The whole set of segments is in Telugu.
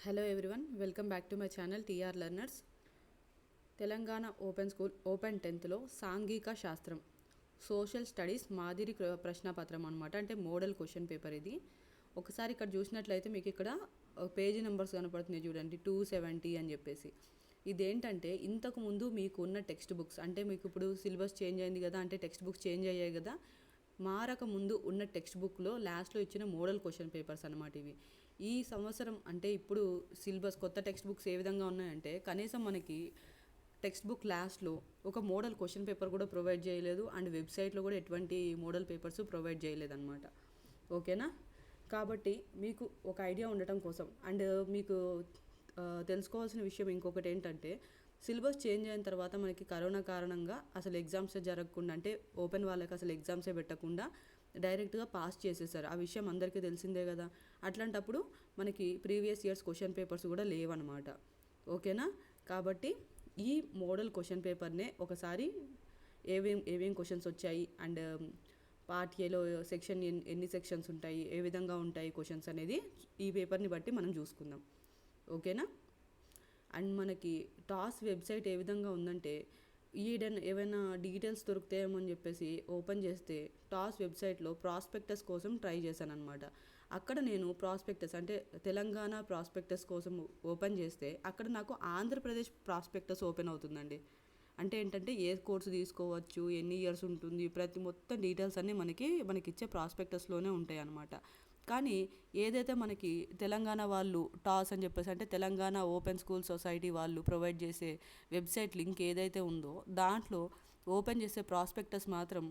Hello everyone, welcome back to my channel TR learners. Telangana open school open 10th సాంఘిక శాస్త్రం సోషల్ స్టడీస్ మాదిరి ప్రశ్నపత్రం అనమాట. అంటే మోడల్ క్వశ్చన్ పేపర్ ఇది. ఒకసారి ఇక్కడ చూసినట్లయితే మీకు ఇక్కడ పేజీ నెంబర్స్ కనపడుతున్నాయి చూడండి, 270 అని చెప్పేసి. ఇదేంటంటే ఇంతకుముందు మీకు ఉన్న టెక్స్ట్ బుక్స్, అంటే మీకు ఇప్పుడు సిలబస్ చేంజ్ అయింది కదా, అంటే టెక్స్ట్ బుక్స్ చేంజ్ అయ్యాయి కదా, మారక ముందు ఉన్న టెక్స్ట్ బుక్లో లాస్ట్లో ఇచ్చిన మోడల్ క్వశ్చన్ పేపర్స్ అనమాట ఇవి. ఈ సంవత్సరం అంటే ఇప్పుడు సిలబస్ కొత్త టెక్స్ట్ బుక్స్ ఏ విధంగా ఉన్నాయంటే కనీసం మనకి టెక్స్ట్ బుక్ లాస్ట్లో ఒక మోడల్ క్వశ్చన్ పేపర్ కూడా ప్రొవైడ్ చేయలేదు, అండ్ వెబ్సైట్లో కూడా ఎటువంటి మోడల్ పేపర్స్ ప్రొవైడ్ చేయలేదు అనమాట. ఓకేనా? కాబట్టి మీకు ఒక ఐడియా ఉండటం కోసం, అండ్ మీకు తెలుసుకోవాల్సిన విషయం ఇంకొకటి ఏంటంటే, సిలబస్ చేంజ్ అయిన తర్వాత మనకి కరోనా కారణంగా అసలు ఎగ్జామ్స్ జరగకుండా, అంటే ఓపెన్ వాళ్ళకి అసలు ఎగ్జామ్సే పెట్టకుండా డైరెక్ట్గా పాస్ చేసేసారు. ఆ విషయం అందరికీ తెలిసిందే కదా. అట్లాంటప్పుడు మనకి ప్రీవియస్ ఇయర్స్ క్వశ్చన్ పేపర్స్ కూడా లేవన్నమాట. ఓకేనా? కాబట్టి ఈ మోడల్ క్వశ్చన్ పేపర్నే ఒకసారి ఏవేం క్వశ్చన్స్ వచ్చాయి, అండ్ పార్ట్ ఏలో సెక్షన్ ఎన్ని సెక్షన్స్ ఉంటాయి, ఏ విధంగా ఉంటాయి క్వశ్చన్స్ అనేది ఈ పేపర్ని బట్టి మనం చూసుకుందాం. ఓకేనా? అండ్ మనకి టాస్ వెబ్సైట్ ఏ విధంగా ఉందంటే, ఏవైనా డీటెయిల్స్ దొరుకుతాయేమో అని చెప్పేసి ఓపెన్ చేస్తే టాస్ వెబ్సైట్లో ప్రాస్పెక్టస్ కోసం ట్రై చేశాను అనమాట. అక్కడ నేను ప్రాస్పెక్టస్ అంటే తెలంగాణ ప్రాస్పెక్టస్ కోసం ఓపెన్ చేస్తే అక్కడ నాకు ఆంధ్రప్రదేశ్ ప్రాస్పెక్టస్ ఓపెన్ అవుతుందండి. అంటే ఏంటంటే ఏ కోర్సు తీసుకోవచ్చు, ఎన్ని ఇయర్స్ ఉంటుంది, మొత్తం డీటెయిల్స్ అన్నీ మనకి ఇచ్చే ప్రాస్పెక్టస్లోనే ఉంటాయి అన్నమాట. కానీ ఏదైతే మనకి తెలంగాణ వాళ్ళు టాస్ అని చెప్పేసి, అంటే తెలంగాణ ఓపెన్ స్కూల్ సొసైటీ వాళ్ళు ప్రొవైడ్ చేసే వెబ్సైట్ లింక్ ఏదైతే ఉందో దాంట్లో ఓపెన్ చేసే ప్రాస్పెక్టస్ మాత్రం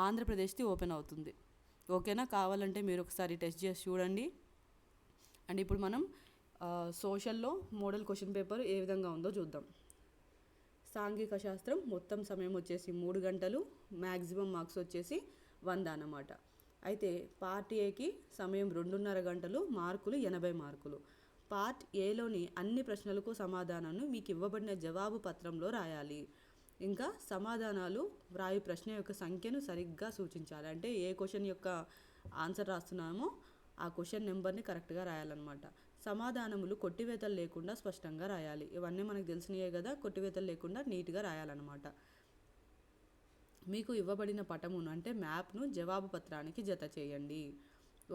ఆంధ్రప్రదేశ్ది ఓపెన్ అవుతుంది. ఓకేనా? కావాలంటే మీరు ఒకసారి టెస్ట్ చేసి చూడండి. అండ్ ఇప్పుడు మనం సోషల్లో మోడల్ క్వశ్చన్ పేపర్ ఏ విధంగా ఉందో చూద్దాం. సాంఘిక శాస్త్రం మొత్తం సమయం వచ్చేసి 3 గంటలు, మ్యాక్సిమం మార్క్స్ వచ్చేసి 100 అన్నమాట. అయితే పార్ట్ ఏకి సమయం 2.5 గంటలు, మార్కులు 80 మార్కులు. పార్ట్ ఏలోని అన్ని ప్రశ్నలకు సమాధానాన్ని మీకు ఇవ్వబడిన జవాబు పత్రంలో రాయాలి. ఇంకా సమాధానాలు వ్రాయి ప్రశ్న యొక్క సంఖ్యను సరిగ్గా సూచించాలి. అంటే ఏ క్వశ్చన్ యొక్క ఆన్సర్ రాస్తున్నామో ఆ క్వశ్చన్ నెంబర్ని కరెక్ట్గా రాయాలన్నమాట. సమాధానములు కొట్టివేతలు లేకుండా స్పష్టంగా రాయాలి. ఇవన్నీ మనకు తెలిసినయే కదా, కొట్టివేతలు లేకుండా నీట్గా రాయాలన్నమాట. మీకు ఇవ్వబడిన పటమును అంటే మ్యాప్ను జవాబు పత్రానికి జత చేయండి.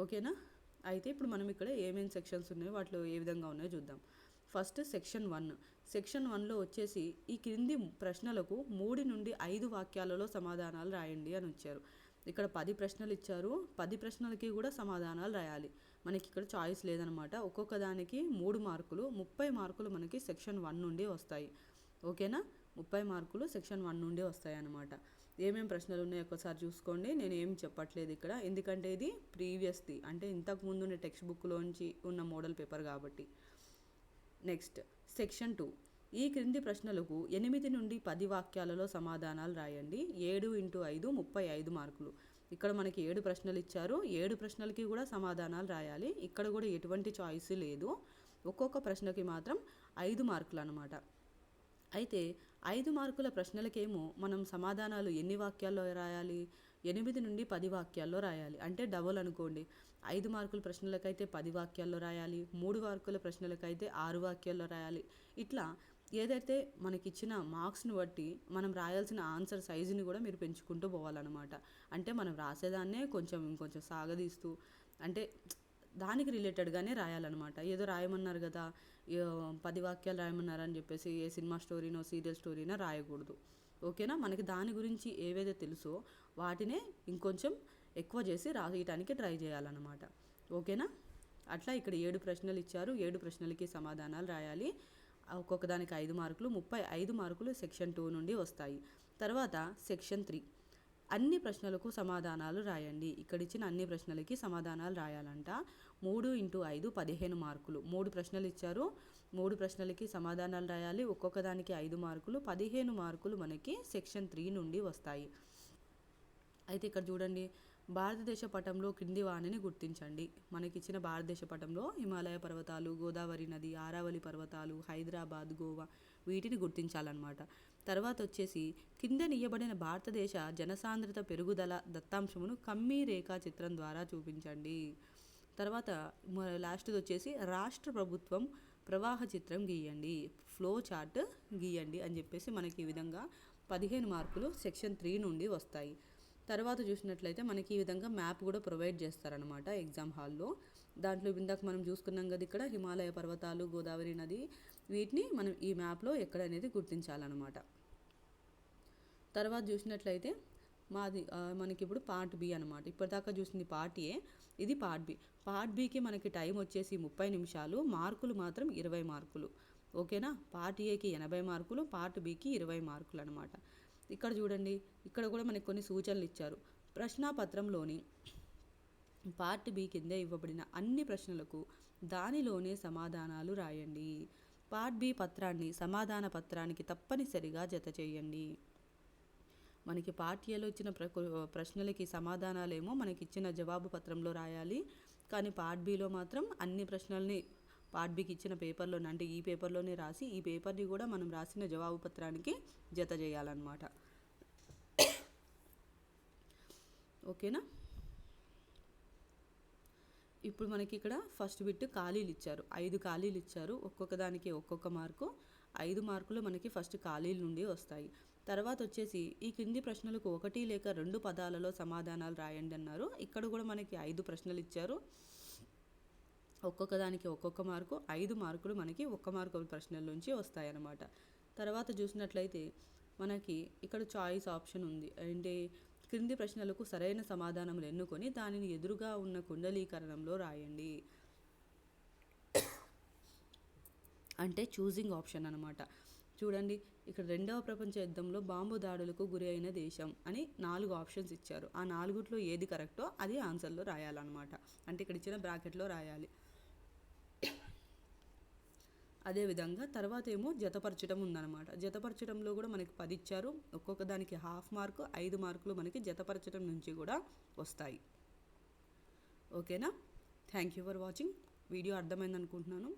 ఓకేనా? అయితే ఇప్పుడు మనం ఇక్కడ ఏమేమి సెక్షన్స్ ఉన్నాయో వాటిలో ఏ విధంగా ఉన్నాయో చూద్దాం. First section 1. సెక్షన్ 1లో వచ్చేసి ఈ క్రింది ప్రశ్నలకు 3 నుండి 5 వాక్యాలలో సమాధానాలు రాయండి అని వచ్చారు. ఇక్కడ 10 ప్రశ్నలు ఇచ్చారు. 10 ప్రశ్నలకి కూడా సమాధానాలు రాయాలి. మనకి ఇక్కడ చాయిస్ లేదనమాట. ఒక్కొక్క దానికి 3 మార్కులు, 30 మార్కులు మనకి సెక్షన్ 1 నుండి వస్తాయి. ఓకేనా? 30 మార్కులు సెక్షన్ 1 నుండి వస్తాయి అన్నమాట. ఏమేం ప్రశ్నలు ఉన్నాయో ఒకసారి చూసుకోండి. నేను ఏం చెప్పట్లేదు ఇక్కడ, ఎందుకంటే ఇది ప్రీవియస్ది, అంటే ఇంతకు ముందు ఉన్న టెక్స్ట్ బుక్లోంచి ఉన్న మోడల్ పేపర్ కాబట్టి. Next section 2. ఈ క్రింది ప్రశ్నలకు 8 నుండి 10 వాక్యాలలో సమాధానాలు రాయండి. 7x5 35 మార్కులు. ఇక్కడ మనకి 7 ప్రశ్నలు ఇచ్చారు. 7 ప్రశ్నలకి కూడా సమాధానాలు రాయాలి. ఇక్కడ కూడా ఎటువంటి చాయిస్ లేదు. ఒక్కొక్క ప్రశ్నకి మాత్రం 5 మార్కులు అన్నమాట. అయితే 5 మార్కుల ప్రశ్నలకేమో మనం సమాధానాలు ఎన్ని వాక్యాల్లో రాయాలి? 8 నుండి 10 వాక్యాల్లో రాయాలి. అంటే డబుల్ అనుకోండి. 5 మార్కుల ప్రశ్నలకైతే 10 వాక్యాల్లో రాయాలి, 3 మార్కుల ప్రశ్నలకైతే 6 వాక్యాల్లో రాయాలి. ఇట్లా ఏదైతే మనకిచ్చిన మార్క్స్ని బట్టి మనం రాయాల్సిన ఆన్సర్ సైజుని కూడా మీరు పెంచుకుంటూ పోవాలన్నమాట. అంటే మనం రాసేదాన్నే ఇంకొంచెం సాగదీస్తూ, అంటే దానికి రిలేటెడ్గానే రాయాలన్నమాట. ఏదో రాయమన్నారు కదా, 10 వాక్యాలు రాయమన్నారని చెప్పేసి ఏ సినిమా స్టోరీనో సీరియల్ స్టోరీనో రాయకూడదు. ఓకేనా? మనకి దాని గురించి ఏవైతే తెలుసో వాటినే ఇంకొంచెం ఎక్కువ చేసి రాయటానికి ట్రై చేయాలన్నమాట. ఓకేనా? అట్లా ఇక్కడ 7 ప్రశ్నలు ఇచ్చారు. 7 ప్రశ్నలకి సమాధానాలు రాయాలి. ఒక్కొక్క దానికి 5 మార్కులు, 35 మార్కులు సెక్షన్ 2 నుండి వస్తాయి. తర్వాత సెక్షన్ 3. అన్ని ప్రశ్నలకు సమాధానాలు రాయండి. ఇక్కడ ఇచ్చిన అన్ని ప్రశ్నలకి సమాధానాలు రాయాలంట. 3x5 15 మార్కులు. 3 ప్రశ్నలు ఇచ్చారు. 3 ప్రశ్నలకి సమాధానాలు రాయాలి. ఒక్కొక్క దానికి 5 మార్కులు, 15 మార్కులు మనకి సెక్షన్ 3 నుండి వస్తాయి. అయితే ఇక్కడ చూడండి, భారతదేశ పటంలో క్రింది వాణిని గుర్తించండి. మనకిచ్చిన భారతదేశ పటంలో హిమాలయ పర్వతాలు, గోదావరి నది, ఆరావళి పర్వతాలు, హైదరాబాద్, గోవా వీటిని గుర్తించాలన్నమాట. తర్వాత వచ్చేసి కింద నియబడిన భారతదేశ జనసాంద్రత పెరుగుదల దత్తాంశమును కమ్మీ రేఖా చిత్రం ద్వారా చూపించండి. తర్వాత లాస్ట్ది వచ్చేసి రాష్ట్ర ప్రభుత్వం ప్రవాహ చిత్రం గీయండి, ఫ్లో చార్ట్ గీయండి అని చెప్పేసి మనకి ఈ విధంగా 15 మార్కులు సెక్షన్ 3 నుండి వస్తాయి. తర్వాత చూసినట్లయితే మనకి ఈ విధంగా మ్యాప్ కూడా ప్రొవైడ్ చేస్తారనమాట ఎగ్జామ్ హాల్లో. దాంట్లో ఇందాక మనం చూసుకున్నాం కదా, ఇక్కడ హిమాలయ పర్వతాలు, గోదావరి నది, వీటిని మనం ఈ మ్యాప్లో ఎక్కడనేది గుర్తించాలన్నమాట. తర్వాత చూసినట్లయితే మనకి ఇప్పుడు పార్ట్ బి అనమాట. ఇప్పటిదాకా చూసింది పార్ట్ ఏ, ఇది పార్ట్ బి. పార్ట్ బికి మనకి టైం వచ్చేసి 30 నిమిషాలు, మార్కులు మాత్రం 20 మార్కులు. ఓకేనా. పార్ట్ ఏకి 80 మార్కులు, పార్ట్ బికి 20 మార్కులు అనమాట. ఇక్కడ చూడండి, ఇక్కడ కూడా మనకి కొన్ని సూచనలు ఇచ్చారు. ప్రశ్నాపత్రంలోని పార్ట్ బి కింద ఇవ్వబడిన అన్ని ప్రశ్నలకు దానిలోనే సమాధానాలు రాయండి. పార్ట్ బి పత్రాన్ని సమాధాన పత్రానికి తప్పనిసరిగా జత చేయండి. మనకి పార్ట్ ఏలో ఇచ్చిన ప్రశ్నలకి సమాధానాలేమో మనకి ఇచ్చిన జవాబు పత్రంలో రాయాలి. కానీ పార్ట్ బిలో మాత్రం అన్ని ప్రశ్నల్ని పార్ట్ బికి ఇచ్చిన పేపర్లోనే, అంటే ఈ పేపర్లోనే రాసి ఈ పేపర్ని కూడా మనం రాసిన జవాబు పత్రానికి జత చేయాలన్నమాట. ఓకేనా. ఇప్పుడు మనకి ఇక్కడ ఫస్ట్ బిట్ ఖాళీలు ఇచ్చారు, 5 ఖాళీలు ఇచ్చారు. ఒక్కొక్క దానికి ఒక్కొక్క మార్కు, 5 మార్కులు మనకి ఫస్ట్ ఖాళీల నుండి వస్తాయి. తర్వాత వచ్చేసి ఈ కింది ప్రశ్నలకు 1 లేక 2 పదాలలో సమాధానాలు రాయండి అన్నారు. ఇక్కడ కూడా మనకి 5 ప్రశ్నలు ఇచ్చారు, ఒక్కొక్క దానికి ఒక్కొక్క మార్కు, 5 మార్కులు మనకి 1 మార్కు ప్రశ్నల నుంచి వస్తాయన్నమాట. తర్వాత చూసినట్లయితే మనకి ఇక్కడ చాయిస్ ఆప్షన్ ఉంది. అంటే క్రింది ప్రశ్నలకు సరైన సమాధానములు ఎన్నుకొని దానిని ఎదురుగా ఉన్న కుండలీకరణంలో రాయండి. అంటే చూజింగ్ ఆప్షన్ అనమాట. చూడండి, ఇక్కడ 2వ ప్రపంచ యుద్ధంలో బాంబు దాడులకు గురి అయిన దేశం అని 4 ఆప్షన్స్ ఇచ్చారు. ఆ 4లో ఏది కరెక్టో అది ఆన్సర్లో రాయాలన్నమాట. అంటే ఇక్కడ ఇచ్చిన బ్రాకెట్లో రాయాలి. అదేవిధంగా తర్వాత ఏమో జతపరచడం ఉందన్నమాట. జతపరచడంలో కూడా మనకి 10 ఇచ్చారు, ఒక్కొక్క దానికి హాఫ్ మార్కు, 5 మార్కులు మనకి జతపరచడం నుంచి కూడా వస్తాయి. ఓకేనా. Thank you for watching. Video అర్థమైంది అనుకుంటున్నాను.